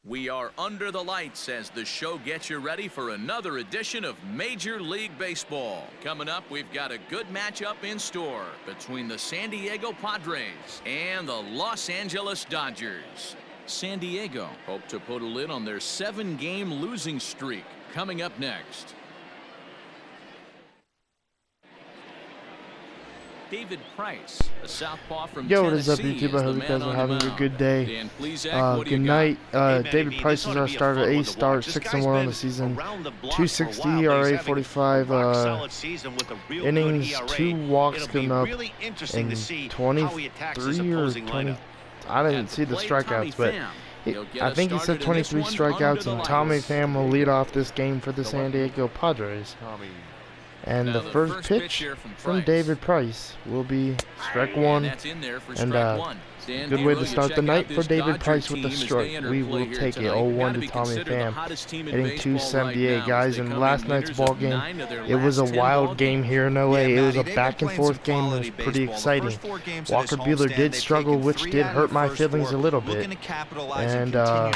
We are under the lights as the show gets you ready for another edition of Major League Baseball. Coming up, we've got a good matchup in store between the San Diego Padres and the Los Angeles Dodgers. San Diego hope to put a lid on their 7-game losing streak. Coming up next. David Price, a southpaw from Yo, what is up, Tennessee, YouTube? I hope you guys are having a good day. Good night. David Price is our starter. 8 starts, 6-1 on the season. 260 ERA, 45 innings, 2 walks coming up, and 23 or 20. I didn't see the strikeouts, but I think he said 23 strikeouts, and Tommy Pham will lead off this game for the San Diego Padres. And the first pitch from David Price will be strike one, and good way to start the night for David Price with the strike. We will take it 0-1 to Tommy Pham, hitting 278, guys. In last night's ball game, it was a wild game here in LA. It was a back and forth game. It was pretty exciting. Walker Buehler did struggle, which did hurt my feelings a little bit. And I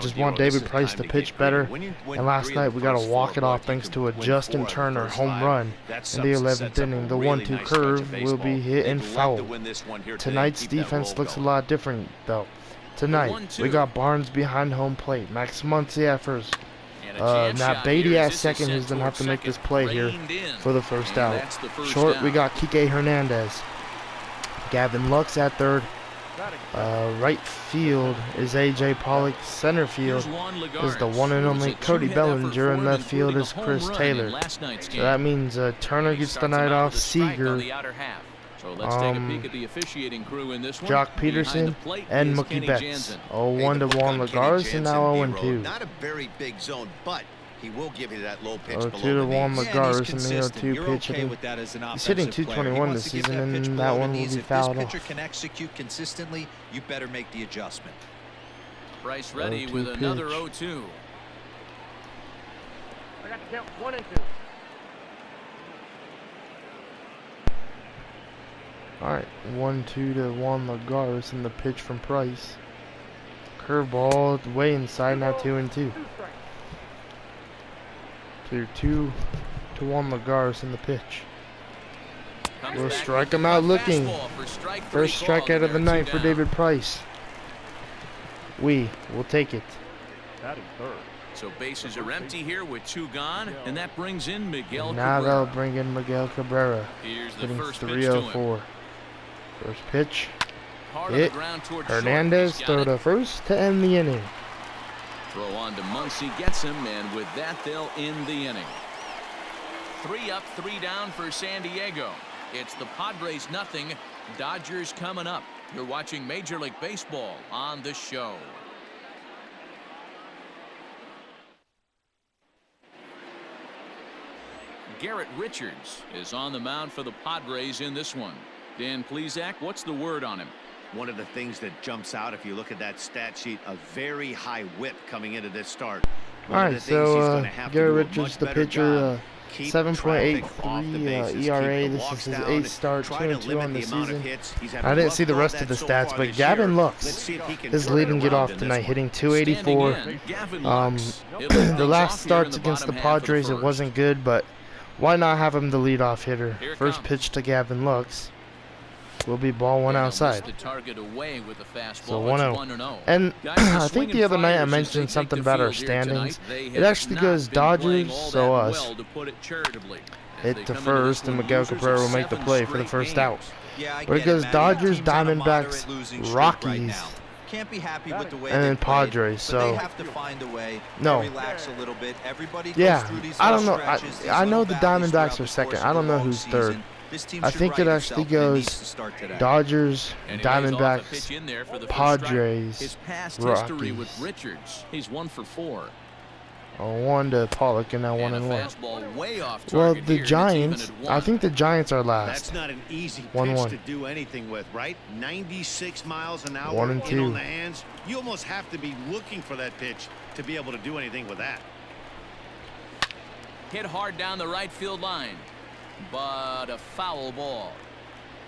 just want David Price to pitch better. And last night we got to walk it off thanks to a Justin Turner home run in the 11th inning. The 1-2 curve will be hit and fouled. Tonight's defense looks a lot different, though. Tonight, we got Barnes behind home plate, Max Muncy at first, Matt Beatty at second, who's going to have to make this play here for the first out. Short, we got Kike Hernandez. Gavin Lux at third. Right field is A.J. Pollock. Center field is the one and only Cody Bellinger, and left field is Chris Taylor. So that means Turner gets the night off, Seager, Jock Peterson, and Mookie Betts. 0-1 to Juan Lagares, and now 0-2. Not a very big zone, but he will give you that low pitch. 0-2 to Juan Lagares, and the 0-2 pitch hitting. He's hitting 221 this season, and that one will be fouled off. If this pitcher can execute consistently, you better make the adjustment. Price ready with another 0-2. I got to count 1 and 2. Alright, 1-2 to Juan Lagares, and the pitch from Price. Curveball way inside, now 2-2. 2-2 to Juan Lagares in the pitch. We'll strike him out looking. First strikeout of the night for David Price. We will take it. So bases are empty here with 2 gone, and that brings in Miguel Cabrera. Now they'll bring in Miguel Cabrera, hitting 304. First pitch, hit. Hernandez throw to first to end the inning. Throw on to Muncy, gets him, and with that they'll end the inning. 3 up, 3 down for San Diego. It's the Padres nothing, Dodgers coming up. You're watching Major League Baseball on the show. Garrett Richards is on the mound for the Padres in this one. Dan Plesac, what's the word on him? One of the things that jumps out if you look at that stat sheet, a very high whip coming into this start. Alright, so Garrett Richards, the pitcher, 7.83 ERA. This is his 8th start, 2-2 on the season. I didn't see the rest of the stats, but Gavin Lux is leading it off tonight, hitting 284. The last starts against the Padres, it wasn't good, but why not have him the leadoff hitter? First pitch to Gavin Lux will be ball 1 outside. So 1-0. And I think the other night I mentioned something about our standings. It actually goes Dodgers, so us. Hit to first, and Miguel Cabrera will make the play for the first out. But it goes Dodgers, Diamondbacks, Rockies, Can't be happy with the way and then Padres. So they have to find a way no. to relax a little bit. Everybody Yeah, goes through these I don't know. stretches. I know the Diamondbacks are second. I don't know who's third. I think it actually goes Dodgers, Diamondbacks, Padres, Rockies. Richards. He's 1 for 4. 1 to Pollock, and now 1-1. Well, the Giants, I think the Giants are last. That's not an easy pitch 1-1. to do anything with, right? 96 miles an hour 1-2. in on the hands. You almost have to be looking for that pitch to be able to do anything with that. Hit hard down the right field line, but a foul ball.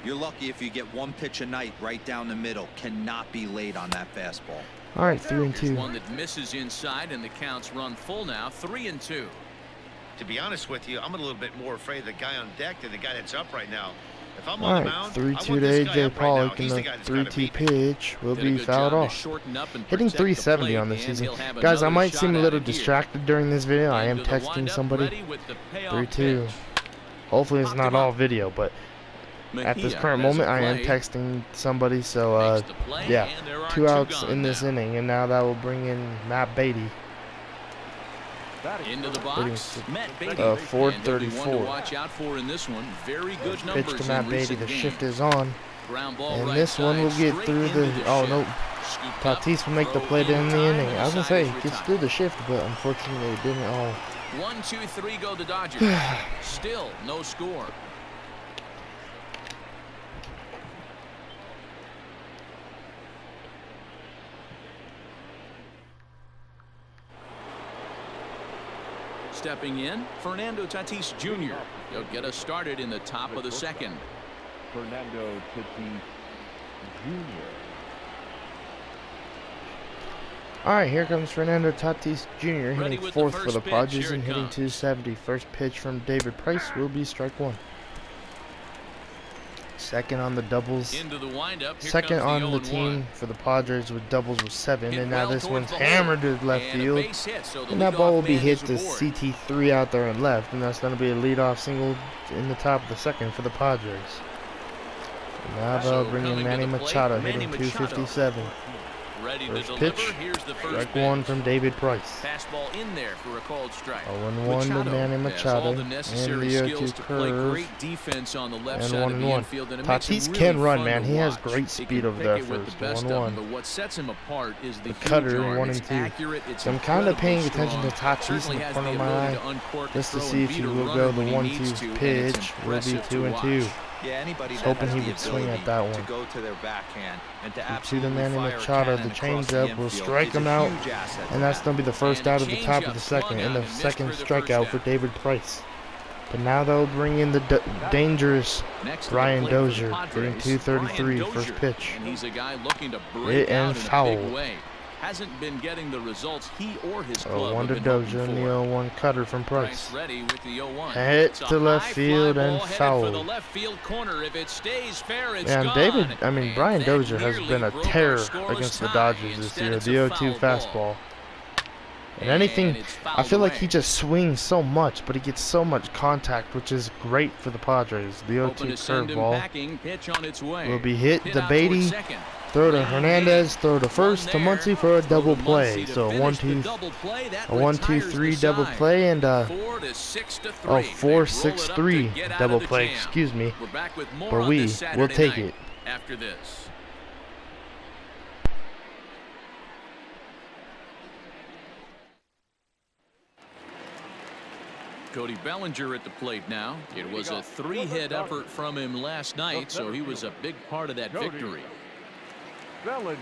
You're lucky if you get one pitch a night right down the middle. Cannot be late on that fastball. All right, 3-2. One that misses inside, and the count's run full now. 3-2. To be honest with you, I'm a little bit more afraid of the guy on deck than the guy that's up right now. If I'm All on the right, mound, 3-2 I to want this guy AJ up right now. Pollock, and He's the the guy that's gotta 3-2 beat me. pitch will be fouled off. Hitting 370 on this season. Guys, I might seem a little distracted during this video. I am texting somebody. 3-2. Hopefully it's not all video, but at this current moment I am texting somebody. So yeah, 2 outs in this inning, and now that will bring in Matt Beatty. Into the box, Matt Beatty. 434. Watch out for in this one. Very good numbers. Pitch to Matt Beatty. The shift is on, and right this one will get through the. Oh no, Tatis will make the play to end the inning. I was gonna say he gets through the shift, but unfortunately it didn't. Oh. 1-2-3 go the Dodgers. Still no score. Stepping in, Fernando Tatis Jr. He'll get us started in the top of the second. Fernando Tatis Jr. All right, here comes Fernando Tatis Jr. hitting fourth for the Padres and hitting 270. First pitch from David Price will be strike one. Second on the doubles. Second on the team for the Padres with doubles was 7, and now this one's hammered to left field, and that ball will be hit to CT3 out there and left, and that's going to be a leadoff single in the top of the second for the Padres. And now they'll bring in Manny Machado hitting 257. First pitch, strike one from David Price. Fastball in there for a called strike. 0-1 to Manny Machado, and the 0-2 curve, and 1-1. Tatis can run, man. He has great speed over there first. 1-1. The cutter, 1-2. So I'm kind of paying attention to Tatis in the corner of my eye, just to see if he will go the 1-2 pitch. Will be 2-2. Yeah, anybody was hoping he would swing at that one. To go to their backhand and to the Manny Machado, the changeup will strike him out, and that's going to be the first out of the top of the second, and the second strikeout for David Price. But now they'll bring in the dangerous Brian Dozier, getting 233, first pitch. Hit and foul. Hasn't been getting the results he or his club 1 to Dozier, and the 0-1 cutter from Price. Ready with the 0-1. Hit to left field and foul. And Brian Dozier has been a terror against the Dodgers this year. The 0-2 fastball. And anything, I feel like he just swings so much, but he gets so much contact, which is great for the Padres. The 0-2 curveball will be hit to Beatty. Throw to Hernandez, throw to first to Muncy for a double play. So a 1-2-3 double play, and 4-6-3 double play, excuse me. But we will take it. After this. Cody Bellinger at the plate now. It was a 3-hit effort from him last night, so he was a big part of that victory. Bellinger.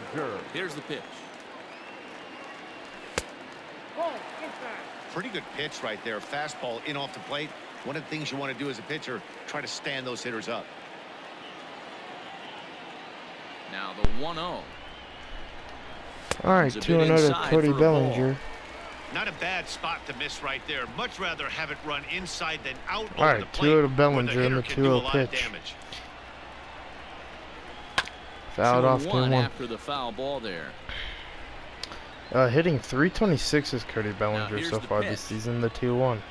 Here's the pitch. Pretty good pitch right there. Fastball in off the plate. One of the things you want to do as a pitcher, try to stand those hitters up. Now the 1-0. All right, 2-0 to Cody Bellinger. Not a bad spot to miss right there. Much rather have it run inside than out. All right, 2-0 to Bellinger in the 2-0 pitch. Fouled off 2-1 after the foul ball there. Hitting 326 is Cody Bellinger so far this season. The 2-1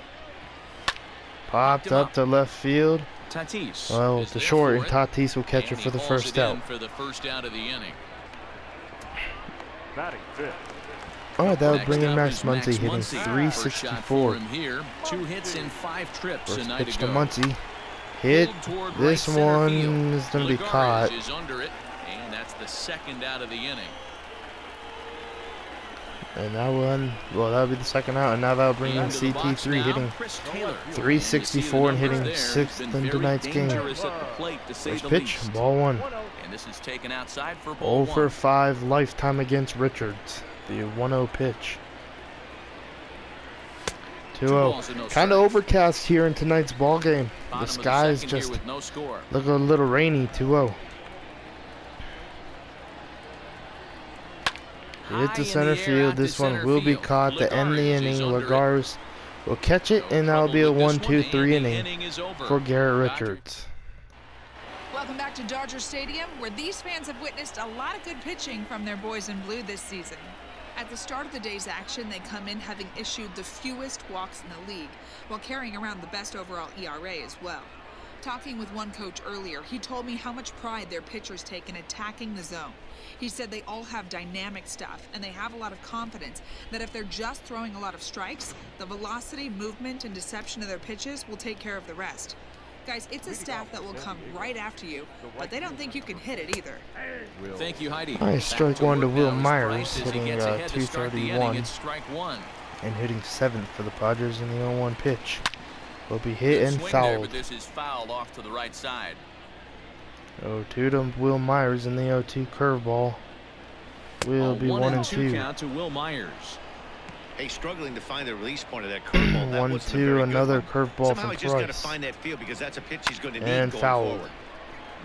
popped up to left field. Tatis. Well, to short, and Tatis will catch it for the first out. For the first out of the inning. Batting fifth. All right, that would bring in Max Muncy hitting 364. Here, 2 hits in 5 trips First pitch to Muncy. Hit. This one is going to be caught. And that's the second out of the inning. And that one, well, that'll be the second out, and now that'll bring in CT3 hitting 364 and hitting 6th in tonight's game. First pitch, ball 1. And this is taken outside for ball 0 for 5 lifetime against Richards. The 1-0 pitch. 2-0. Kind of overcast here in tonight's ball game. The sky is just look a little rainy. 2-0. Hit to center field. This one will be caught to end the inning. Lagares will catch it, and that'll be a 1-2-3 inning for Garrett Richards. Welcome back to Dodger Stadium, where these fans have witnessed a lot of good pitching from their boys in blue this season. At the start of the day's action, they come in having issued the fewest walks in the league, while carrying around the best overall ERA as well. Talking with one coach earlier, he told me how much pride their pitchers take in attacking the zone. He said they all have dynamic stuff, and they have a lot of confidence that if they're just throwing a lot of strikes, the velocity, movement, and deception of their pitches will take care of the rest. Guys, it's a staff that will come right after you, but they don't think you can hit it either. Thank you, Heidi. Nice strike one to Will Myers, hitting 231 and hitting 7th for the Padres in the 0-1 pitch. Will be hit and fouled. But this is fouled off to the right side. 0-2 to Will Myers in the 0-2 curveball. Will be 1-2. Count to Will Myers. Hey, struggling to find the release point of that curveball. 1-2, another curveball from Price. Just got to Price. find that field because that's a pitch he's going to need And going fouled. forward.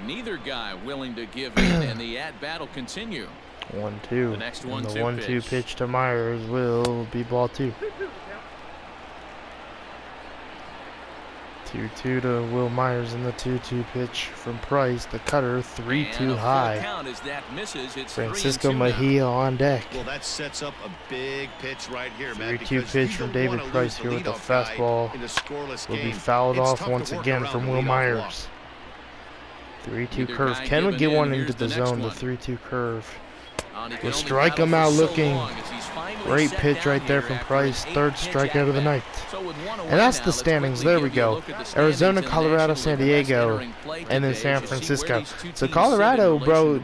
Neither guy willing to give in, and the at-bat will continue. 1-2. The next 1-2 and the 1-2 pitch to Myers will be ball 2. 2-2 to Will Myers in the 2-2 pitch from Price. The cutter 3-2 high. Count as that misses. It's Francisco 3-2 Mejia on deck. Well, that sets up a big pitch right here, man. 3-2 pitch from David Price here with the fastball. Will be fouled off once again from Will Myers. 3-2 curve. Can we get one into the zone? The 3-2 curve. We'll strike him out looking. Great pitch right there from Price. Third strikeout of the night. And that's the standings. There we go. Arizona, Colorado, San Diego, and then San Francisco. So Colorado, bro,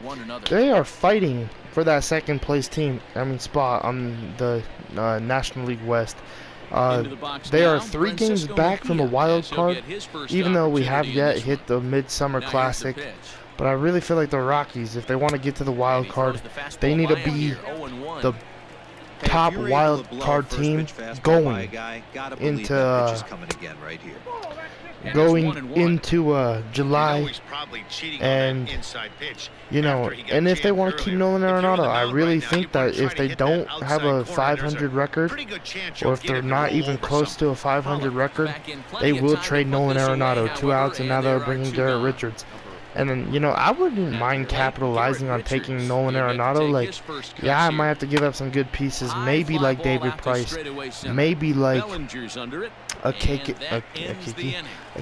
they are fighting for that second place spot on the National League West. They are 3 games back from a wild card, even though we have yet hit the Midsummer Classic. But I really feel like the Rockies, if they want to get to the wild card, they need to be the top wild card team going into July. And you know, and if they want to keep Nolan Arenado, I really think that if they don't have a 500 record, or if they're not even close to a 500 record, they will trade Nolan Arenado. 2 outs, and now they're bringing Garrett Richards. And then, you know, I wouldn't mind capitalizing on taking Nolan Arenado. Like, yeah, I might have to give up some good pieces. Maybe like David Price. Maybe like a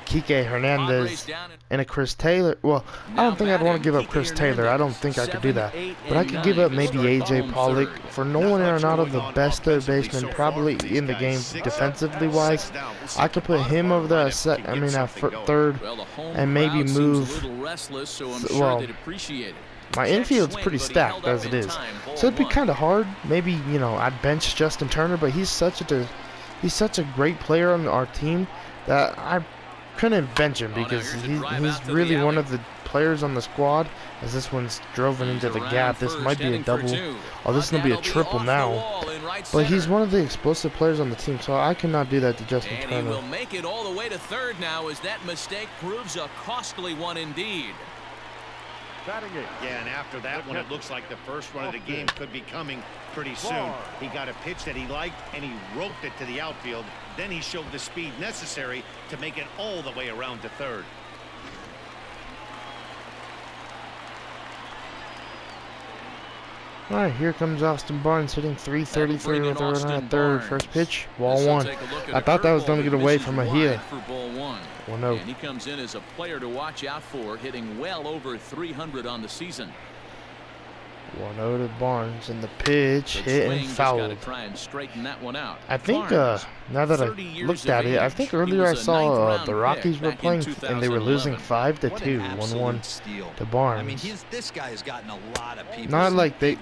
Kike Hernandez and a Chris Taylor. Well, I don't think I'd want to give up Chris Taylor. I don't think I could do that. But I could give up maybe A.J. Pollock. For Nolan Arenado, the best third baseman probably in the game defensively wise, I could put him over there at third and maybe move. Well, my infield's pretty stacked as it is. So it'd be kind of hard. Maybe, you know, I'd bench Justin Turner, but he's such a great player on our team that I couldn't bench him because he's really one of the players on the squad. As this one's driven into the gap, this might be a double. Oh, this is going to be a triple now. But he's one of the explosive players on the team, so I cannot do that to Justin Turner. And he will make it all the way to third now as that mistake proves a costly one indeed. Yeah, and after that one, it looks like the first run of the game could be coming pretty soon. He got a pitch that he liked, and he roped it to the outfield. Then he showed the speed necessary to make it all the way around to third. All right, here comes Austin Barnes hitting 333 with a run at third. First pitch, ball 1. I thought that was going to get away from Mejia. 1-0. And he comes in as a player to watch out for, hitting well over 300 on the season. 1-0 to Barnes, and the pitch hit and fouled. Try and straighten that one out. I think now that I looked at it, I think earlier I saw the Rockies were playing and they were losing 5-2, 1-1 to Barnes. I mean, this guy has gotten a lot of people. Not like they.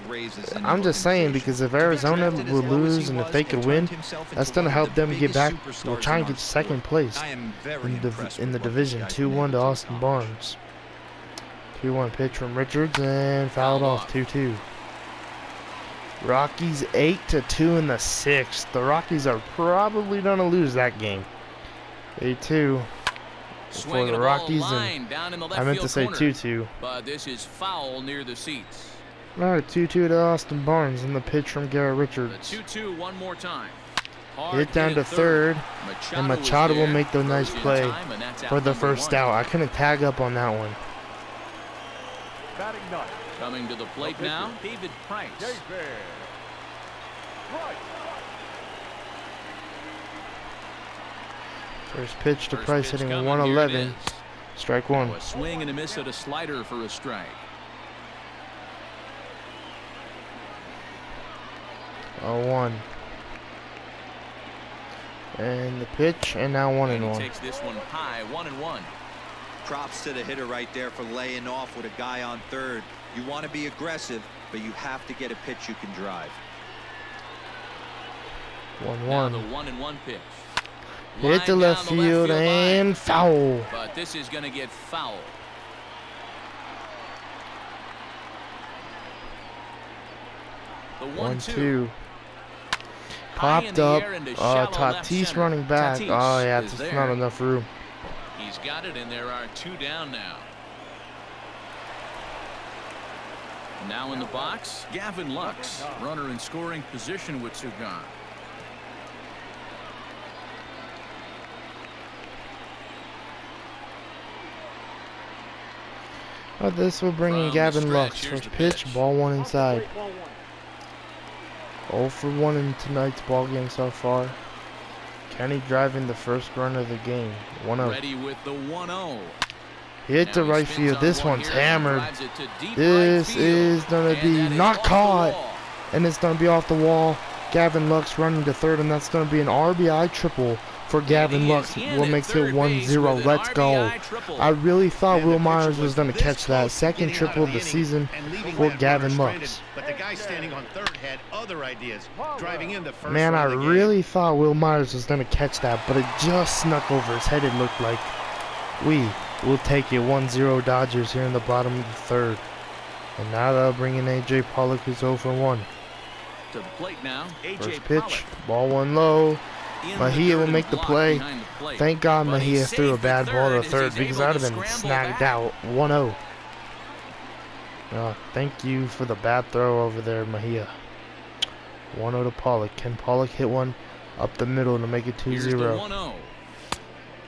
I'm just saying, because if Arizona will lose and if they could win, that's going to help them get back. We'll try and get second place in the division. 2-1 to Austin Barnes. 2-1 pitch from Richards and fouled off. 2-2. Rockies 8-2 in the 6th. The Rockies are probably going to lose that game. 8-2 for the Rockies, and I meant to say 2-2. But this is foul near the seats. All right, 2-2 to Austin Barnes in the pitch from Garrett Richards. The 2-2 one more time. Hit down to third, and Machado will make the nice play for the first out. I couldn't tag up on that one. Batting ninth. Coming to the plate now, David Price. David Price. First pitch to First Price, pitch hitting coming, 111. here it is. Strike one. A swing and a miss at a slider for a strike. 0-1. And the pitch, and now 1-1. He takes this one high, 1-1. Props to the hitter right there for laying off with a guy on third. You want to be aggressive, but you have to get a pitch you can drive. 1-1. Now the 1-1 pitch. Hit to left field and foul. But this is going to get foul. The 1-2. Popped up. Tatis running back. Oh, yeah, it's not enough room. He's got it, and there are 2 down now. Now in the box, Gavin Lux, runner in scoring position with 2 gone. This will bring in Gavin Lux. First pitch, ball 1 inside. 0 for 1 in tonight's ball game so far. Kenny driving the first run of the game. 1-0. Ready with the 1-0. Hit to right field. This one's hammered. This is going to be not caught. And it's going to be off the wall. Gavin Lux running to third, and that's going to be an RBI triple for Gavin Lux. Will make it 1-0. Let's go. I really thought Will Myers was going to catch that. Second triple of the season for Gavin Lux. But the guy standing on third had other ideas, driving in the first. Man, I really thought Will Myers was going to catch that, but it just snuck over his head, it looked like. We will take it 1-0 Dodgers here in the bottom of the third. And now they'll bring in A.J. Pollock, who's 0 for 1. To the plate now, First pitch, ball 1 low. Mejia will make the play. Thank God Mejia threw a bad ball to third, because I would have been snagged out. 1-0. Thank you for the bad throw over there, Mejia. 1-0 to Pollock. Can Pollock hit one up the middle to make it 2-0?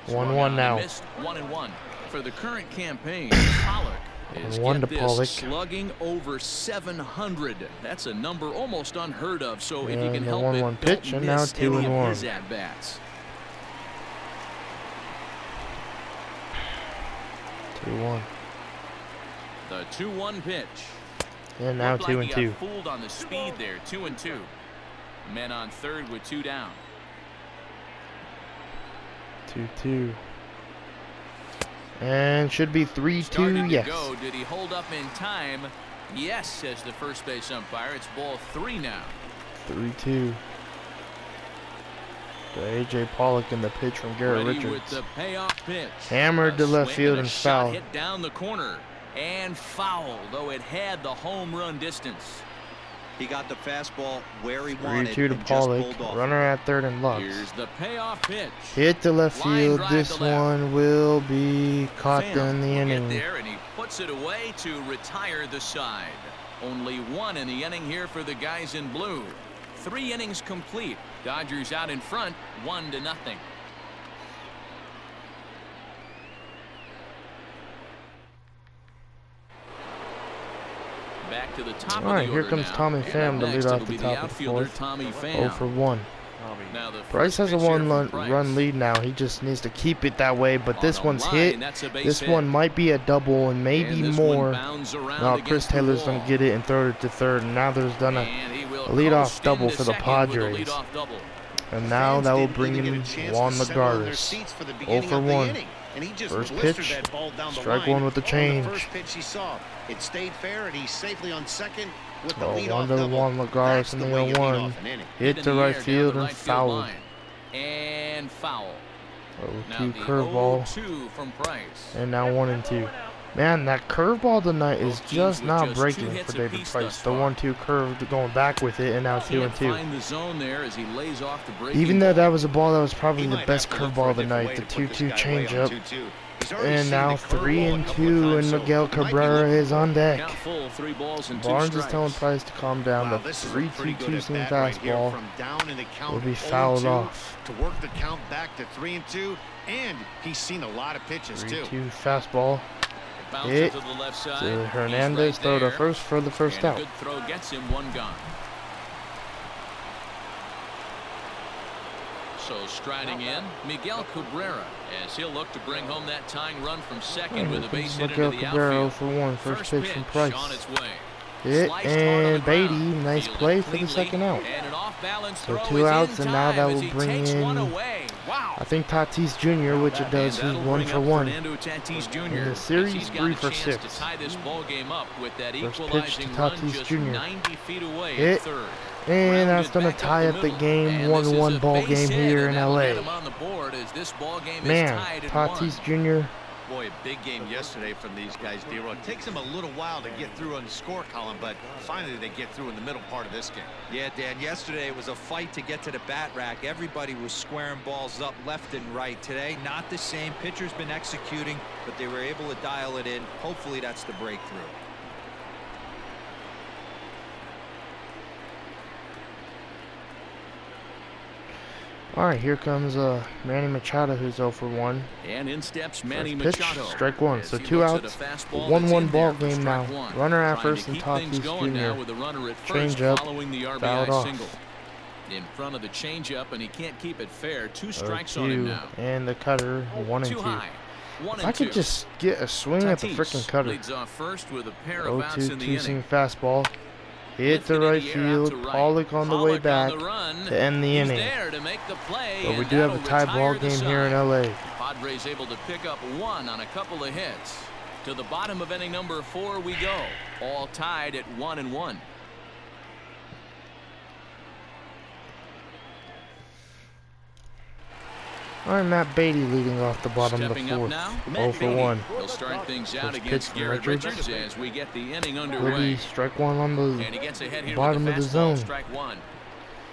1-1 now. 1-1 for the current campaign. Pollock is slugging over 700. That's a number almost unheard of. So if you can help it, pitch, and now 2-1. His at-bats. 2-1. The 2-1 pitch. And now 2-2. He got fooled on the speed there. 2-2. Men on third with 2 down. 2-2. And should be 3-2, yes. Go. Did he hold up in time? Yes, says the first base umpire. It's ball 3 now. 3-2. To A.J. Pollock in the pitch from Garrett Richards. With the payoff pitch. Hammered to left field and foul. Hit down the corner and foul, though it had the home run distance. He got the fastball where he wanted. 3-2 to Pollock. Runner at third and Lux. Here's the payoff pitch. Hit to left field. This one will be caught in the inning. There, and he puts it away to retire the side. Only 1 in the inning here for the guys in blue. 3 innings complete. Dodgers out in front, 1-0. Back to the top of the order. Here comes now. Tommy Pham to lead off the top of the fourth. 0 for 1. Bryce has a 1-run lead now. He just needs to keep it that way, but this one's hit. This one might be a double and maybe more. Now Chris Taylor's going to get it and throw it to third, and now there's done a leadoff double for the Padres. And now that will bring in Juan Lagares. 0 for 1. First pitch, strike 1 with the change. First pitch he saw, it stayed fair, and he's safely on second with the 1 to Juan Lagares in the 0-1. Hit to right field and fouled. And foul. 0-2 curveball. From Price. And now 1-2. Man, that curveball tonight is just not breaking for David Price. The 1-2 curve going back with it, and now 2-2. Even though that was a ball that was probably the best curveball of the night, the 2-2 changeup. And now 3-2, and Miguel Cabrera is on deck. Barnes is telling Price to calm down. The 3-2 seam fastball will be fouled off. To work the count back to 3-2, and he's seen a lot of pitches too. 3-2 fastball. Hit to Hernandez, throw to first for the first out. Good throw gets him one gone. So striding in, Miguel Cabrera, as he'll look to bring home that tying run from second with a base hit into the outfield. For 1, first pitch from Price. On its way. Hit, and Beatty, nice play for the second out. So 2 outs, and now that will bring in, I think, Tatis Jr., which it does, who's 1 for 1. In the series, 3 for 6. First pitch to Tatis Jr. Hit, and that's going to tie up the game, 1-1 ball game here in LA. Man, Tatis Jr. Boy, a big game yesterday from these guys, D-Ro. It takes them a little while to get through on the score column, but finally they get through in the middle part of this game. Yeah, Dan, yesterday it was a fight to get to the bat rack. Everybody was squaring balls up left and right. Today, not the same. Pitcher's been executing, but they were able to dial it in. Hopefully that's the breakthrough. All right, here comes Manny Machado, who's 0 for 1. And in steps Manny First pitch, Machado. strike 1. So 2 outs, 1-1 ball game now. Runner at first and Tatis Jr. Change up, fouled off. In front of the changeup, and he can't keep it fair. 2 strikes on him now. And the cutter, 1-2. If I could just get a swing at the freaking cutter. Leads off first with a pair of outs in the 0-2 seam fastball. Hit to right field. Pollock on the way back to end the inning. But we do have a tie ball game here in LA. Padres able to pick up 1 on a couple of hits. To the bottom of inning number 4 we go. All tied at 1-1. All right, Matt Beatty leading off the bottom of the 4th. 0 for 1. He'll start things out against Garrett Richards as we get the inning underway. Strike 1 on the bottom of the zone.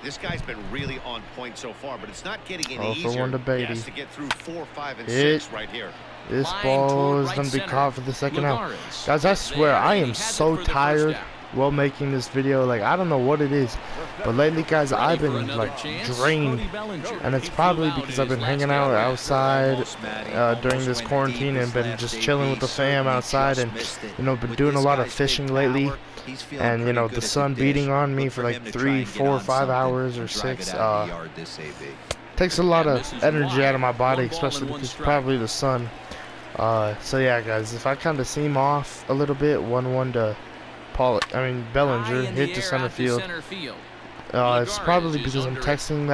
This guy's been really on point so far, but it's not getting any easier. 0 for 1 to Beatty. He has to get through 4, 5, and 6 right here. This ball is going to be caught for the second out. Guys, I swear, I am so tired while making this video. Like, I don't know what it is, but lately, guys, I've been like drained, and it's probably because I've been hanging out outside during this quarantine and been just chilling with the fam outside, and been doing a lot of fishing lately, and the sun beating on me for like 3, 4, 5 hours or 6 takes a lot of energy out of my body, especially because probably the sun. So yeah, guys, if I kind of seem off a little bit, 1-1 to Bellinger, hit to center field. It's probably because I'm texting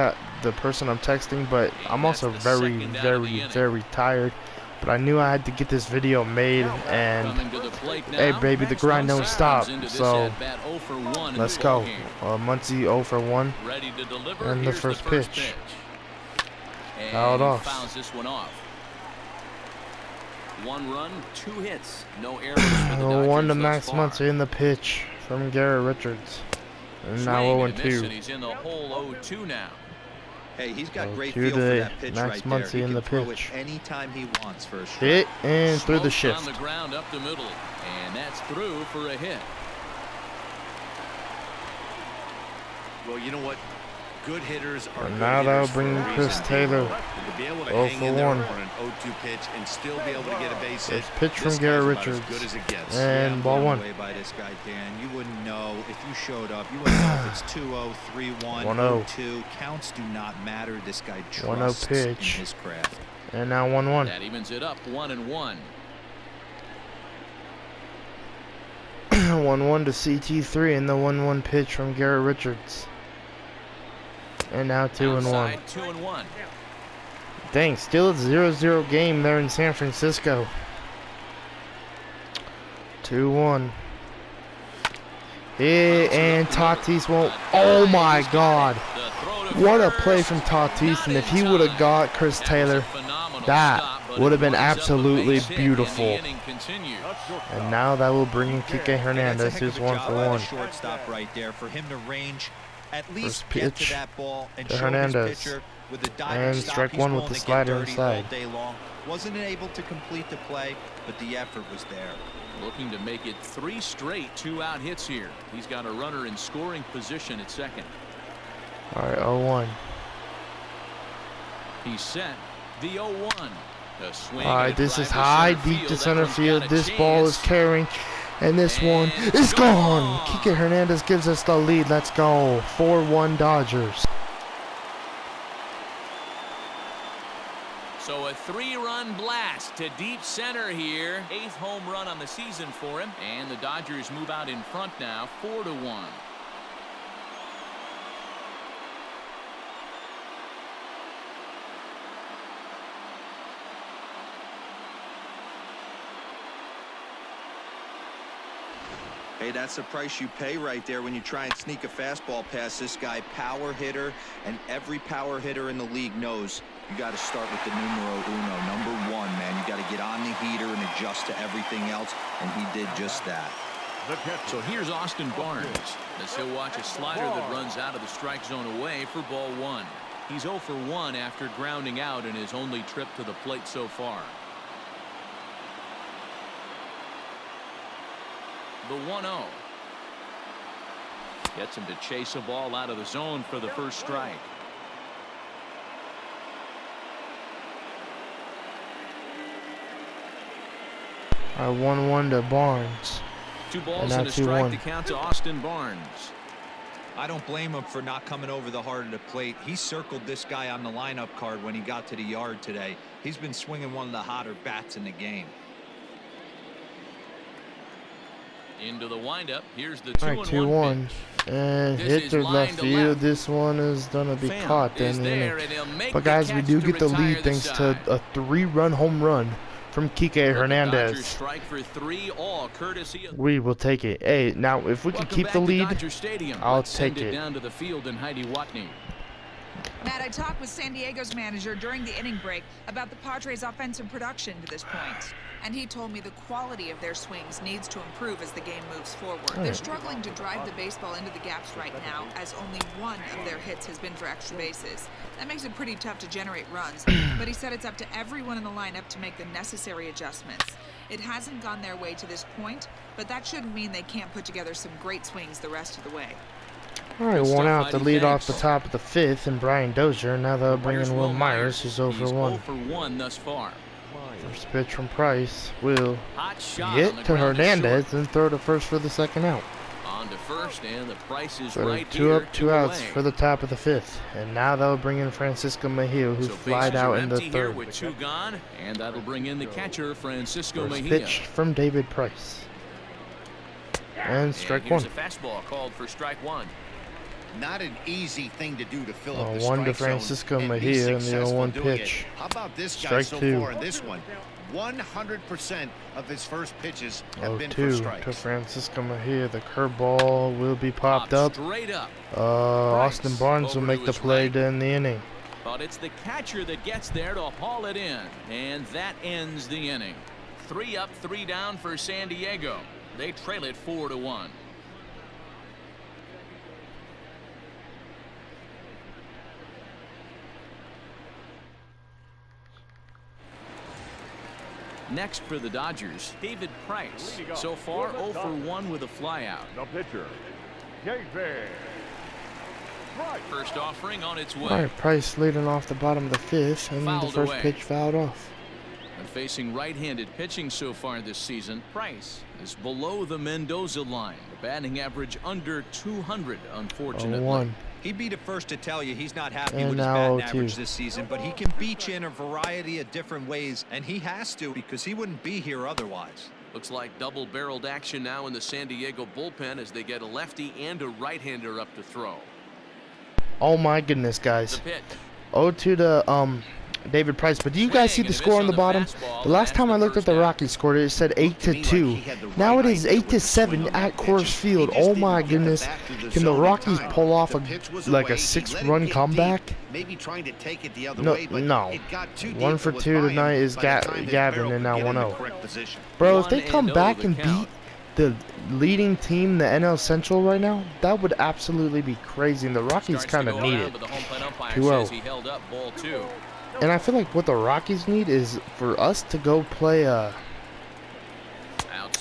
the person I'm texting, but I'm also very, very, very tired. But I knew I had to get this video made, and hey, baby, the grind don't stop. So let's go. Muncy 0 for 1, and the first pitch. Fouled off. 1 run, 2 hits, no errors for the Dodgers 1 to Max Muncy in the pitch from Garrett Richards. And now 0-2. He's in the hole 0-2 now. Hey, he's got great feel for that pitch Max right Muncy there. in the He can throw pitch. it anytime he wants for a strike. Hit and through the shift. On the ground up the middle, and that's through for a hit. Well, you know what? Good hitters are And now that'll bring Chris Taylor 0 for 1 on an 0-2 pitch and still be able to get a base hit. First pitch from Garrett Richards. As good as it gets. And ball 1. By this guy, Dan. You wouldn't know if you showed up. You wouldn't know if it's 2-0, 3-1, 0-2. Counts do not matter. This guy trusts 1-0 pitch. in his craft. And now 1-1. That evens it up 1-1. 1-1 to CT3 and the 1-1 pitch from Garrett Richards. And now 2-1. 2-1. Dang, still a 0-0 game there in San Francisco. 2-1. And Tatis won't. Oh my God. What a play from Tatis. And if he would have got Chris Taylor, that would have been absolutely beautiful. And now that will bring in Kike Hernandez, who's 1 for 1. Shortstop right there for him to range at least First get pitch to that ball and to show Hernandez. his pitcher with the diving And stop. strike He's one with willing the to get slider dirty inside. all day long. Wasn't able to complete the play, but the effort was there. Looking to make it 3 straight 2-out hits here. He's got a runner in scoring position at second. All right, 0-1. He's set. The 0-1. A swing. All right, this is high, deep to center field. This ball is carrying, and this one is gone. Kike Hernandez gives us the lead. Let's go. 4-1 Dodgers. So a 3-run blast to deep center here. 8th home run on the season for him. And the Dodgers move out in front now, 4-1. Hey, that's the price you pay right there when you try and sneak a fastball past this guy. Power hitter, and every power hitter in the league knows you got to start with the numero uno, number 1, man. You got to get on the heater and adjust to everything else, and he did just that. So here's Austin Barnes as he'll watch a slider that runs out of the strike zone away for ball 1. He's 0 for 1 after grounding out in his only trip to the plate so far. The 1-0. Gets him to chase a ball out of the zone for the first strike. All right, 1-1 to Barnes. 2 balls and a strike to count to Austin Barnes. I don't blame him for not coming over the heart of the plate. He circled this guy on the lineup card when he got to the yard today. He's been swinging one of the hotter bats in the game. Into the windup. Here's the 2-1 All right, 2-1. pitch. And hit to left field. This one is going to be caught then. But guys, we do get the lead thanks to a 3-run home run from Kike Hernandez. Strike for 3, all courtesy of We will take it. Hey, now if we can keep the lead, I'll take it. Down to the field and Heidi Watney. Matt, I talked with San Diego's manager during the inning break about the Padres' offensive production to this point. And he told me the quality of their swings needs to improve as the game moves forward. They're struggling to drive the baseball into the gaps right now, as only 1 of their hits has been for extra bases. That makes it pretty tough to generate runs, but he said it's up to everyone in the lineup to make the necessary adjustments. It hasn't gone their way to this point, but that shouldn't mean they can't put together some great swings the rest of the way. All right, 1 out to lead off the top of the 5th, and Brian Dozier. Now they'll bring in Will Myers, who's 0 for 1. 0 for 1 thus far. First pitch from Price will hit to Hernandez and throw to first for the 2nd out. On to first, and the Price is So right 2 here, up, 2 outs away. for the top of the 5th. And now they'll bring in Francisco Mejia, who flied out in the 3rd. With 2 gone, and that'll bring in the catcher, Francisco First Mejia. pitch from David Price. And strike 1. Here's a fastball called for strike 1. Not an easy thing to do to fill up the 1 to strike zone Francisco and be Mejia in the successful 0-1 doing pitch. it. How about this guy Strike so 2. far in this one? 100% of his first pitches have been for 0-2 strikes. to Francisco Mejia. The curveball will be popped up. Straight up. Austin Barnes will make the play to end the inning. But it's the catcher that gets there to haul it in, and that ends the inning. 3 up, 3 down for San Diego. They trail it 4-1. Next for the Dodgers, David Price. So far, 0 for 1 with a flyout. The pitcher, Kike. First offering on its way. All right, Price leading off the bottom of the 5th, and Fouled the first away. pitch fouled off. And facing right-handed pitching so far this season, Price is below the Mendoza line. The batting average under 200, unfortunately. 0-1. He'd be the first to tell you he's not happy And with his now batting 0-2. average this season, but he can beat you in a variety of different ways, and he has to because he wouldn't be here otherwise. Looks like double-barreled action now in the San Diego bullpen as they get a lefty and a right-hander up to throw. Oh my goodness, The guys. pitch. 0-2 to David Price. But do you guys see the score on the bottom? The last time I looked at the Rockies score, it said 8-2. Now it is 8-7 at Coors Field. Oh my goodness! Can the Rockies pull off a 6-run comeback? No. 1 for 2 tonight is Gavin, and now 1-0. Bro, if they come back and beat the leading team in the NL Central right now, that would absolutely be crazy, and the Rockies kind of need it. 2-0. And I feel like what the Rockies need is for us to go play the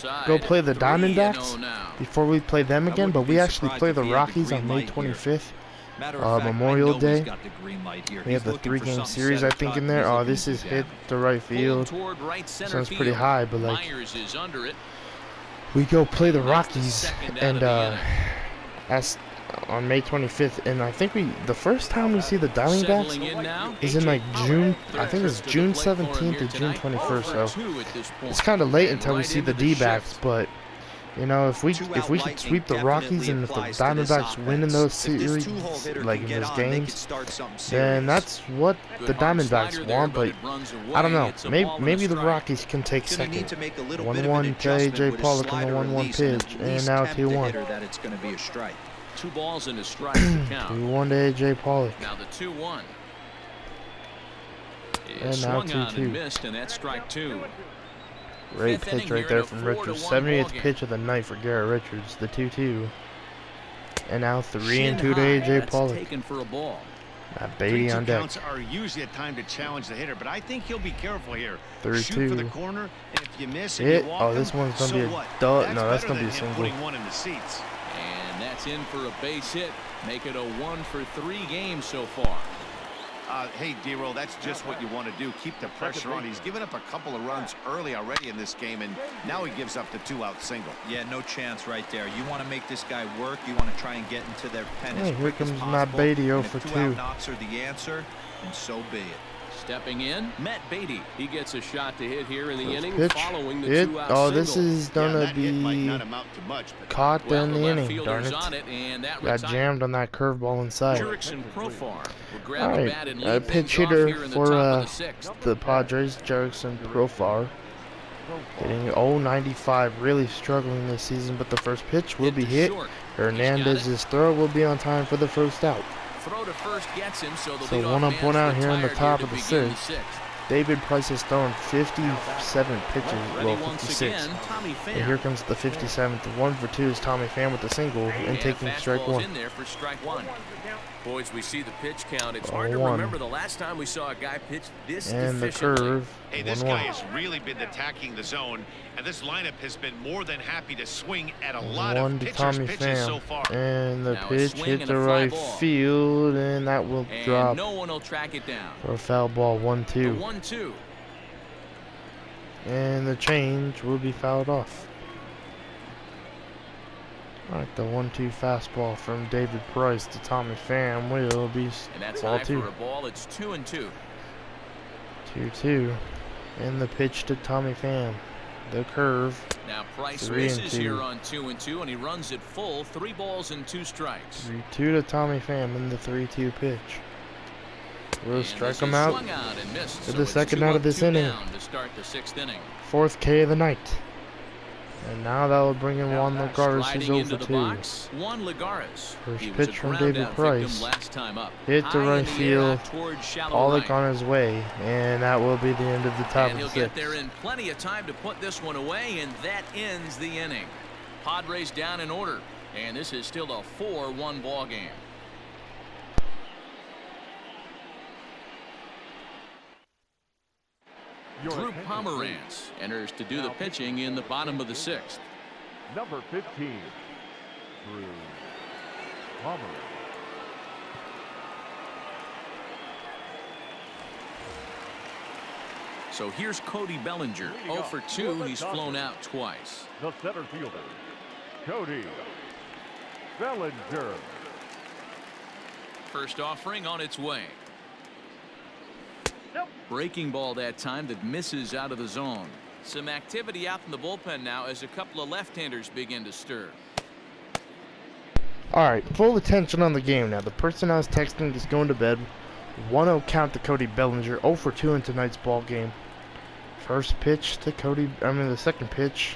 Diamondbacks before we play them again, but we actually play the Rockies on May 25th, Memorial Day. We have the 3-game series, I think, in there. Oh, this is hit to right field. Sounds pretty high, but like, we go play the Rockies, and that's on May 25th, and I think the first time we see the Diamondbacks is in like June. I think it's June 17th to June 21st. So it's kind of late until we see the D-backs, but you know, if we could sweep the Rockies and if the Diamondbacks win in those series, like in those games, then that's what the Diamondbacks want. But I don't know. Maybe the Rockies can take second. 1-1 to A.J. Pollock on the 1-1 pitch, and now 2-1. 2 balls and a strike to count. 2-1 to A.J. Pollock. Now the 2-1. And now 2-2. Missed, and that's strike 2. Great pitch right there from Richards. 70th pitch of the night for Garrett Richards. The 2-2. And now 3-2 to A.J. Pollock. Taken for a ball. That Beatty on deck. Counts are usually a time to challenge the hitter, but I think he'll be careful here. 3-2. Shoot for the corner, and if you miss hit. Oh, this one's gonna be a dud. No, that's gonna be a single. One in the seats. And that's in for a base hit. Make it a 1 for 3 games so far. Hey, D-Roll, that's just what you want to do. Keep the pressure on. He's given up a couple of runs early already in this game, and now he gives up the 2-out single. Yeah, no chance right there. You want to make this guy work. You want to try and get into their pen as quick as possible. Here comes Matt Beatty 0 for 2. 2-out knocks are the answer, and so be it. Stepping in, Matt Beatty. He gets a shot to hit here in the inning pitch. following the hit. 2-out Oh, single. this is gonna be caught in the inning. Darn it! Got jammed on that curveball inside. All right, pitch hitter for the Padres, Jerickson Profar, getting 0.95. Really struggling this season, but the first pitch will be hit. Hernandez's throw will be on time for the first out. Throw to first gets him, so 1 up, 1 out here in the top of the 6th. David Price has thrown 57 pitches, well 56. And here comes the 57th. 1 for 2 is Tommy Pham with the single and taking strike 1. In there for strike 1. Boys, we see the pitch count. It's hard to remember the last time we saw a guy pitch this and efficiently. The curve. Hey, this guy has really been attacking the zone, and this lineup has been more than happy to swing at a lot of pitchers' pitches so far. And the pitch hit the right field, and that will drop. No one will track it down. For a foul ball, 1-2. 1-2. And the change will be fouled off. Alright, the 1-2 fastball from David Price to Tommy Pham will be ball 2. For a ball, it's 2-2. 2-2. And the pitch to Tommy Pham. The curve. Now Price races here on 2-2, and he runs it full. 3 balls and 2 strikes. 3-2 to Tommy Pham in the 3-2 pitch. We'll strike him out for the second out of this inning. To start the 6th inning. 4th K of the night. And now that will bring in Juan Lagares, who's 0 for 2. First pitch from David Price. Hit to right field. Pollock on his way. And that will be the end of the top of the 6th. He'll get there in plenty of time to put this one away, and that ends the inning. Padres down in order, and this is still a 4-1 ball game. Drew Pomeranz enters to do the pitching in the bottom of the 6th. Number 15, Drew Pomeranz. So here's Cody Bellinger. 0 for 2. He's flown out twice. The center fielder, Cody Bellinger. First offering on its way. Breaking ball that time that misses out of the zone. Some activity out in the bullpen now as a couple of left-handers begin to stir. Alright, full attention on the game now. The person I was texting is going to bed. 1-0 count to Cody Bellinger. 0 for 2 in tonight's ball game. First pitch to Cody. The second pitch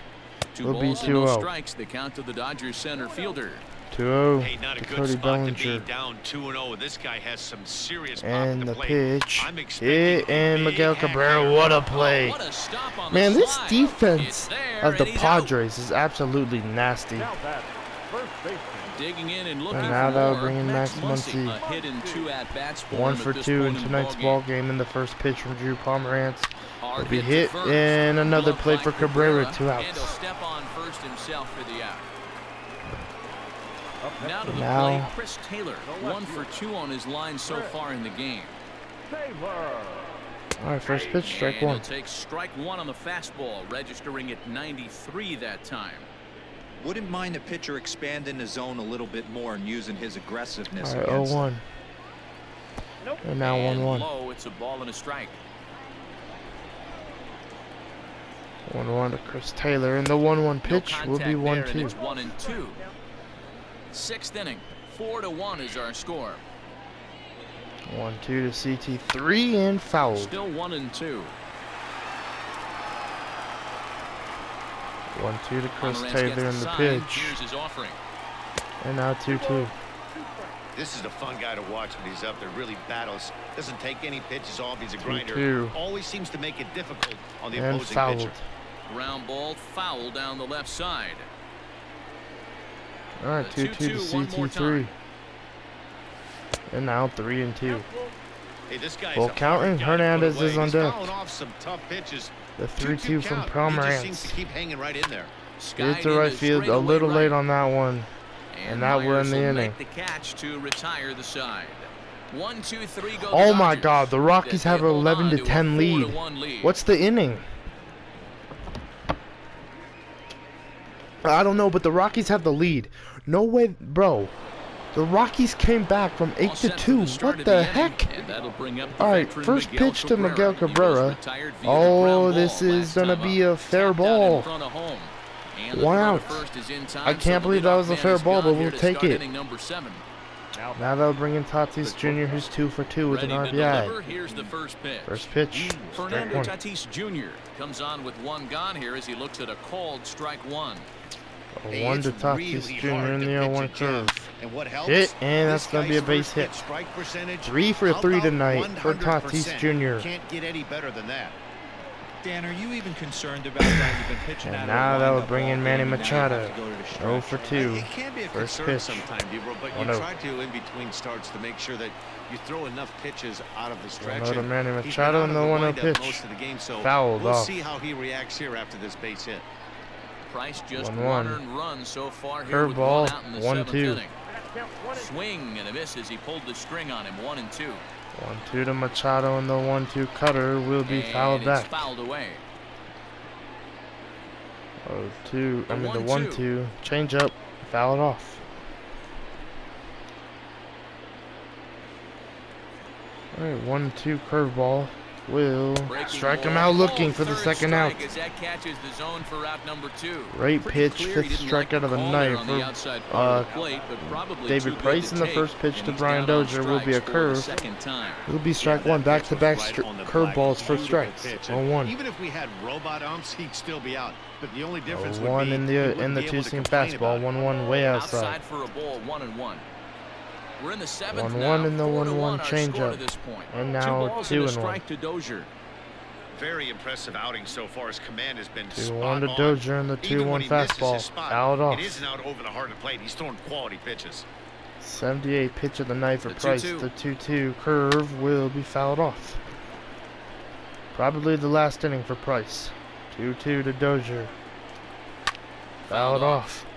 will be 2-0. Strikes the count to the Dodgers center fielder. 2-0 Hey, not a to good Cody spot Bellinger. to be down 2-0. This guy has some serious pop And at the plate. pitch I'm expecting hit, and a big Miguel hack Cabrera. there. What a play! What a stop on Man, the this slide. defense It's there, of the and he's out. Padres is absolutely nasty. Now that's first baseman. Digging in and looking And now for they'll more. bring in Max Muncy. A hit in 2 at-bats for 1 him for at this 2 point in the tonight's ballgame. ball game. In the first pitch from Drew Pomerantz Hard will be to hit, first. and another Glove play by for Cabrera. 2 And he'll outs. step on first himself for the out. Up next, Now to the Now- plate, Chris Taylor. 1 for 2 on his line so far in the game. Taylor. All right, first pitch, strike And 1. he'll take strike 1 on the fastball, registering at 93 that time. Wouldn't mind the pitcher expanding the zone a little bit more and using his aggressiveness All right, against 0-1. And now 1-1. Low, it's a ball and a strike. 1-1 to Chris Taylor, and the 1-1 No pitch will be contact there, and 1-2. it's 1-2. 6th inning, 4-1 is our score. 1-2 to CT3 and fouled. Still 1-2. 1-2 to Chris Pomerantz Taylor gets in the sign. pitch, Here's his offering. and now 2-2. This is a fun guy to watch when he's up there. Really battles. Doesn't take any pitches off. He's a grinder. 2-2. Always seems to make it difficult on the And opposing fouled. pitcher. Ground ball, foul down the left side. All right, The 2-2 to 2-2 one more CT3. time. And now 3-2. Hey, this guy's Well, a hard counting, guy to put Hernandez away. is on He's deck. fouling off some tough pitches. The 2-2 3-2 from count. He just seems to Pomerantz. keep hanging right in there. Skied Hit to right into field, a straightaway little right. late on that one. And that we're in Myers the will inning. make the catch to retire the side. 1, 2, 3 go. Oh the my Dodgers. God, the Rockies They have an hold on 11 to a 10 lead. 4-1 lead. What's the inning? I don't know, but the Rockies have the lead. No way, bro. The Rockies came back from 8 All to set for 2. start What of the inning, heck? and that'll bring up the All right, veteran first Miguel pitch to Miguel He was Cabrera. retired via the Oh, ground this ball is last gonna time be up. a fair Tapped out in ball. front of home. And the 1 throw to out. first is in time, I so can't the believe that leadoff was a man fair is ball, gone but here we'll to take start it. inning number 7. Now they'll bring in Tatis Jr., who's 2 for 2 with an Ready to deliver. RBI. Here's the first pitch. First pitch, strike Fernando 1. Tatis Jr. comes on with 1 gone here as he looks at a called strike 1. Hey, 1 to it's Tatis really Jr. hard in to the pitch 0-1 a jab. curve. And what helps, Hit, and this that's gonna be a guy's base first hit. pitch strike percentage, 3 for how 3 about tonight for Tatis 100%? Jr. Can't get any better than that. Dan, are you even concerned about that? You've been pitching And out now of a that will wind-up bring ball in Manny game, and now you have Machado. to go to the 0 stretch. for 2. It can be a First concern pitch. sometimes, Debro, but you 1-0. try to in between starts to make sure that you throw enough pitches out of the stretch. 1-0 to and Manny he's been Machado out in of the 1-0 windup pitch. most of the game, so Fouled we'll off. see how he reacts here after this base hit. Price just 1-1. 1 earned run so far here with Curveball, 1 out in the 1-2. 7th inning. Count 1-2. Swing and a miss as he pulled the string on him. 1-2. 1-2 to Machado, and the 1-2 cutter will be fouled And it's back. fouled away. 0-2, The I mean the 1-2. 1-2, change up, foul it off. Alright, 1-2 curveball will Breaking strike him ball. out looking for the Third second out. strike as that catches the zone for out number 2. Great Pretty pitch, clear he 5th didn't strike like out of the call there night on the for outside part of the plate, but probably too David good Price to in the take, first pitch and to he's Brian down on Dozier will be a strikes for the curve. second time. It'll be strike Yeah, one, that pitch back-to-back was right on the curveballs black. for Beautiful strikes. pitch. 1-1. Even if we had robot umps, he'd still be out. But the only difference would 1 be in he the wouldn't be able to two-seam complain fastball, about it. 1-1 way outside. Outside for a ball, 1-1. We're in the 7th 1-1 now. in the 1-1 4-1 our score changeup. to this point. And 2 now balls 2 and a and 1. strike to Dozier. Very impressive outing so far. His command has been 2-1 spot to on. Dozier and the Even when 2-1 he misses fastball. his spot, Fouled off. It isn't out over the heart of the plate. He's throwing quality pitches. 78 pitch of the night for The Price. 2-2. The 2-2 curve will be fouled off. Probably the last inning for Price. 2-2 to Dozier. Fouled off.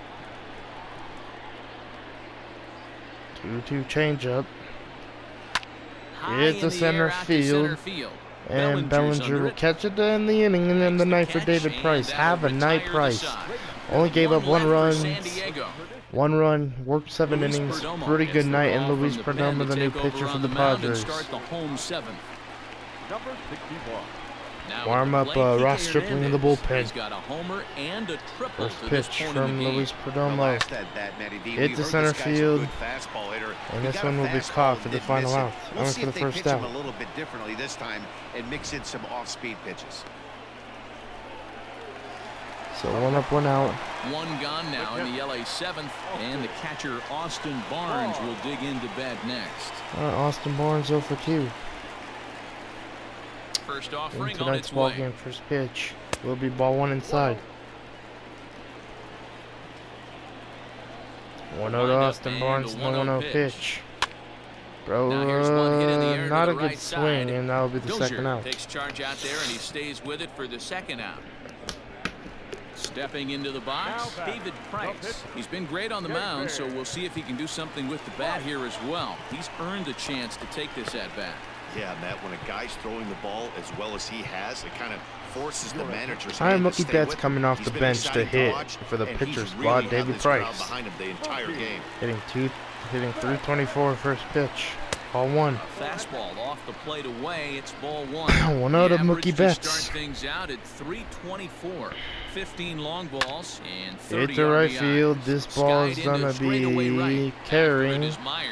2-2 changeup. High Hit in the the center air out to field. center field. And Bellinger's Bellinger under will it. catch it to end the inning and end the night for Catch, David and Price. that'll Have a night, retire the Price. side. Only gave up 1 left for run. San Diego. 1 run, worked 7 Luis innings. Perdomo Pretty gets good the night, ball and from Luis the pen Perdomo, to the new take over pitcher on for the mound and Padres. start the home 7th. Number 61. Warm up Ross Stripling in the bullpen. He's got a homer and a triple. First pitch from Luis Perdomo. Hit the center field, and this one will be caught for the final out. I mean, for the first out. A little bit differently this time and mix in some off-speed pitches. So 1 up, 1 out. One gone now in the LA 7th, and the catcher Austin Barnes will dig into bat next. Austin Barnes 0 for 2. First offering In on tonight's its ball way. game, first pitch will be ball 1 inside. 1-0 to Austin Barnes in the 1-0 pitch. Bro, Now here's one hit in the air not to a the good right swing, side. and that will be the Dozier second out. takes charge out there, and he stays with it for the second out. Stepping into the box, David Price. He's been great on the mound, so we'll see if he can do something with the bat here as well. He's earned a chance to take this at bat. Yeah, Matt, when a guy's throwing the ball as well as he has, it kind of forces the manager's All right, hand to Mookie stay Betts with him. coming off He's the been bench to exciting hit watch, for the and pitcher he's spot, really got David this crowd Price. behind him the entire game. Hitting 324 first pitch. Ball 1. Fastball off the plate away. It's ball 1. 1-0 to Mookie Average Betts. Start things out at 324. 15 long balls and 30 Hit to right RBIs. field. This ball is Skied gonna into straightaway be right. carrying. After it is Myers.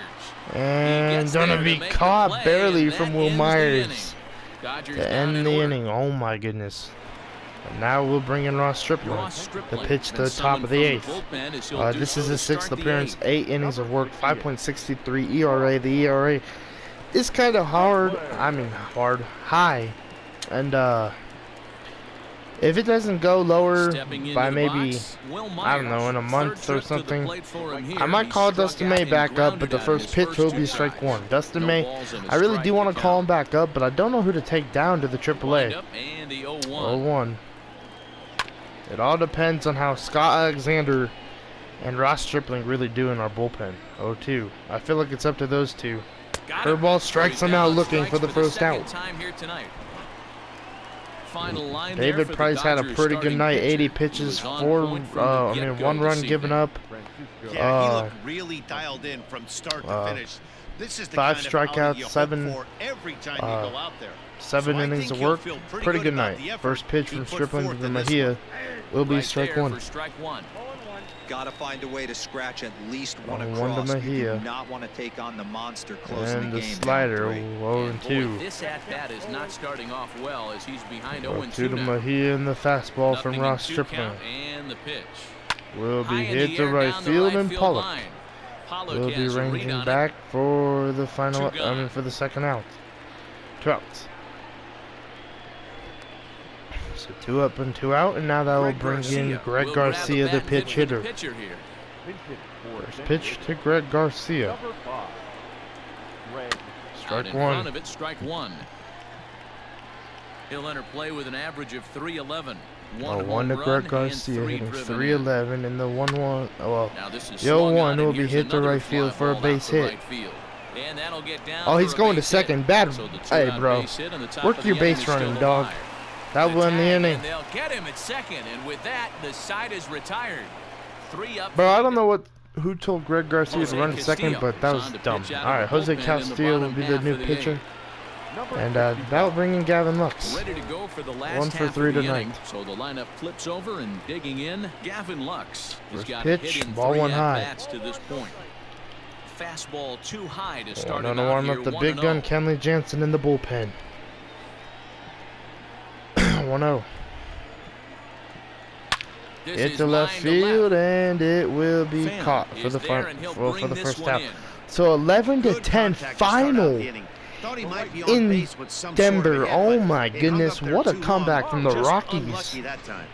And He gets gonna there to be make the caught play, barely and from that Will ends the Myers inning. Dodgers to down end in the order. inning. Oh my goodness. And now we'll bring in Ross Stripling to pitch the top of the 8th. This is his 6th appearance, 8 innings of work, 5.63 ERA. The ERA is kind of high. And if it doesn't go lower by maybe, I don't know, in a month or something, I might call Dustin May back up, but the first pitch will be strike 1. Dustin May, I really do want to call him back up, but I don't know who to take down to the AAA. 0-1. It all depends on how Scott Alexander and Ross Stripling really do in our bullpen. 0-2. I feel like it's up to those two. Curveball strikes him out looking for the first out. David Price had a pretty good night. 80 pitches, 1 run given up. Yeah, he looked really dialed in from start to finish. This is the 5 kind of outing strikeouts, you hope 7 for every time you go out there. 7 So I innings think of he'll work. feel Pretty good about night. the effort First pitch he from put Stripling forth to in this Mejia one. will be strike 1. Got to find a way to scratch at least one 1-1 across. to You Mejia. do not want to take on the monster close in And the the game. slider, Down 0-2. This at bat is not starting off well as he's behind 0-2 0-2 to now. Mejia, and the fastball from Nothing in Ross 2 Stripling count, and the pitch. will High be in hit the to air right down the field, right and field Pollock line. Pollock will be has a read ranging on it. back for the final. Two gone. For the second out. 2 outs. So 2 up and 2 out, and now that will bring in Greg will Garcia, grab the bat and pitch hit for the hitter. pitcher here. First pitch to Greg Garcia. Number 5. Greg. Out Strike in front 1. of it, strike 1. He'll enter play with an average of 311. 1 to Greg Garcia, hitting 311 in the 1-1. Now this is The swung 0-1 on, will and be here's hit to another right field fly for a ball base out to hit. right field. And that'll get down Oh, for he's a going to base hit. second. Bad. So the Hey, two-out bro. base hit on the top Work of your the inning base is running, still dog. alive. That won the tag, inning. and they'll get him at second, and with that, the side is retired. 3 up. Bro, I don't know who told Greg Garcia to run second, but that was dumb. Alright, Jose Castillo will be the new pitcher. And that'll bring in Gavin Lux. Ready to go for the last 1 for half 3 of the tonight. inning. So the lineup flips over and digging in. Gavin Lux. He's First got pitch, hit in ball 3 1 high. at-bats to this point. Fastball too high to start Going him to out warm here. up the 1-0. big gun, Kenley Jansen, in the bullpen. 1-0. This Hit is to left line to field, and it will be Fan caught for is the there, and he'll for bring the this first one out. in. So 11 to Good 10 contact to start out final the inning. Thought he might be on in base with some sort of Denver. a hit, Oh but my it hung goodness, up there what a too comeback long. from the Just Rockies. unlucky that time.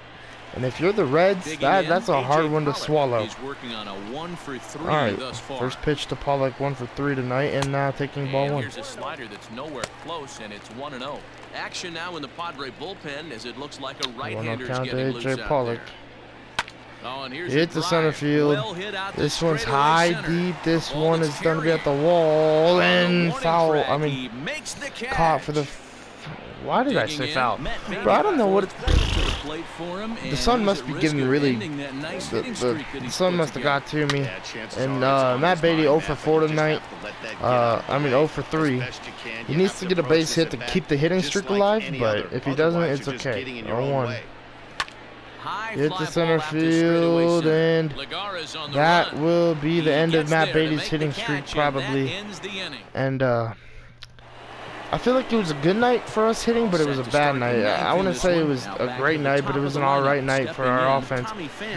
And if you're the Reds, Digging that's in, a hard AJ one to Pollock. swallow. He's working on a 1 for 3 All right, thus far. first pitch to Pollock, 1 for 3 tonight, and now taking ball And 1. here's a slider that's nowhere close, and it's 1-0. Action now in the Padre bullpen as it looks like a 1-0 right-hander's count getting to loose AJ out Pollock. there. Oh, and here's Hit a the drive. center field. Well hit out to This one's straightaway high, center. deep. This Ball one that's is going to be at the carrying. wall On the and warning foul. track, I mean, he makes the catch. caught for the. Why did I Digging say in, foul? Matt Beatty Bro, I don't know what. to the plate for him, The and sun he's must at be risk getting of really. ending that nice The hitting streak that he's sun put must have together. got to me. Yeah, chances And are it's on Matt his Beatty mind, 0 Matt, for but 4 you just tonight. have to let that get out of the I mean way 0 for as 3. best you can. He needs to get a base hit to keep the hitting streak alive, but if he doesn't, it's okay. 0-1. Hit the center field, and that will be the end of Matt Beatty's hitting streak, probably. And I feel like it was a good night for us hitting, but it was a bad night. I wouldn't say it was a great night, but it was an alright night for our offense.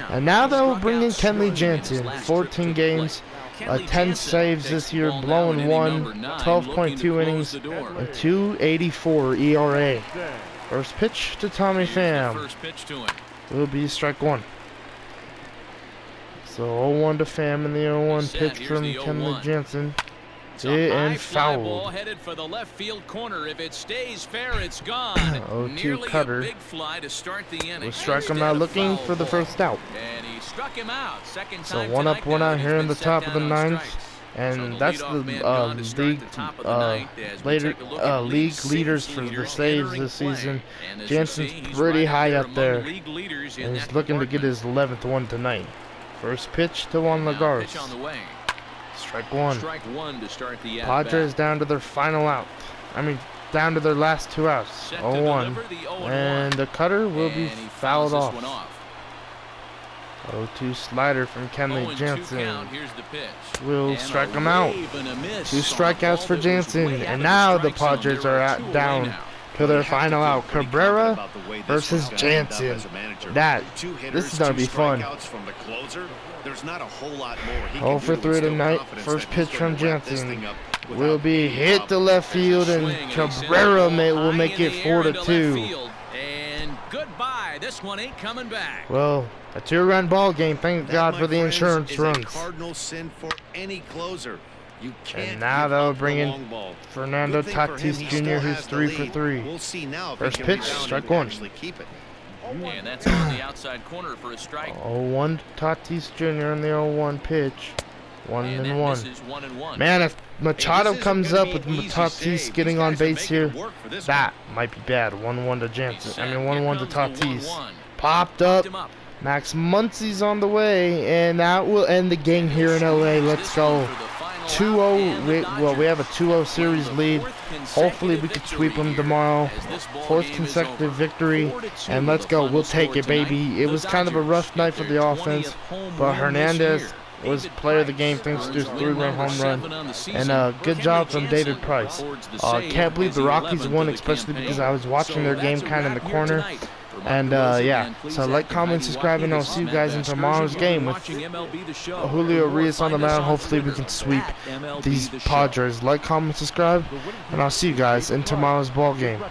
And now they'll bring in Kenley Jansen. 14 games, 10 saves this year, blowing 1, 12.2 innings, and 2.84 ERA. First pitch to Tommy Pham. Will be strike 1. So 0-1 to Pham in the 0-1 pitch from Kenley Jansen. Hit and foul. Headed for the left field corner. If it stays fair, it's gone. 0-2 Cutter. Big fly to start the inning. We'll strike him out, looking for the first out. And he struck him out. Second So time 1 up, 1 out here in the top of the 9th. And so that's the league leaders for the saves this season. Jansen's pretty high up there, and he's looking to get his 11th one tonight. First pitch to Juan Lagares. Strike 1. To start the Padres down to their final out. I mean, down to their last 2 outs. 0-1. And the cutter will be fouled off. 0-2 slider from Kenley Jansen. Will strike him out. 2 strikeouts for Jansen. And now the Padres are down to their final out. Cabrera versus Jansen. This is going to be fun. There's not a whole lot more he 0 for 3 tonight. First pitch from Jansen will be hit to left field, and Cabrera will make it 4-2. And goodbye. This one ain't coming back. Well, a 2-run ball game. Thank God for the insurance runs. Cardinal sin for any closer. You can't. And now they'll bring in Fernando Tatis Jr., who's 3 for 3. We'll see now. First pitch, strike 1. And that's on the outside corner for a strike. 0-1 Tatis Jr. on the 0-1 pitch. 1-1. Man, if Machado comes up with Tatis getting on base here, that might be bad. 1-1 to Jansen. 1-1 to Tatis. Popped up. Max Muncy's on the way, and that will end the game here in LA. Let's go. 2-0. Well, we have a 2-0 series lead. Hopefully we can sweep them tomorrow. 4th consecutive victory, and let's go. We'll take it, baby. It was kind of a rough night for the offense, but Hernandez was player of the game thanks to his 3-run home run, and good job from David Price. Can't believe the Rockies won, especially because I was watching their game kind of in the corner. And yeah, so like, comment, subscribe, and I'll see you guys in tomorrow's game with Julio Urias on the mound. Hopefully we can sweep these Padres. Like, comment, subscribe, and I'll see you guys in tomorrow's ball game.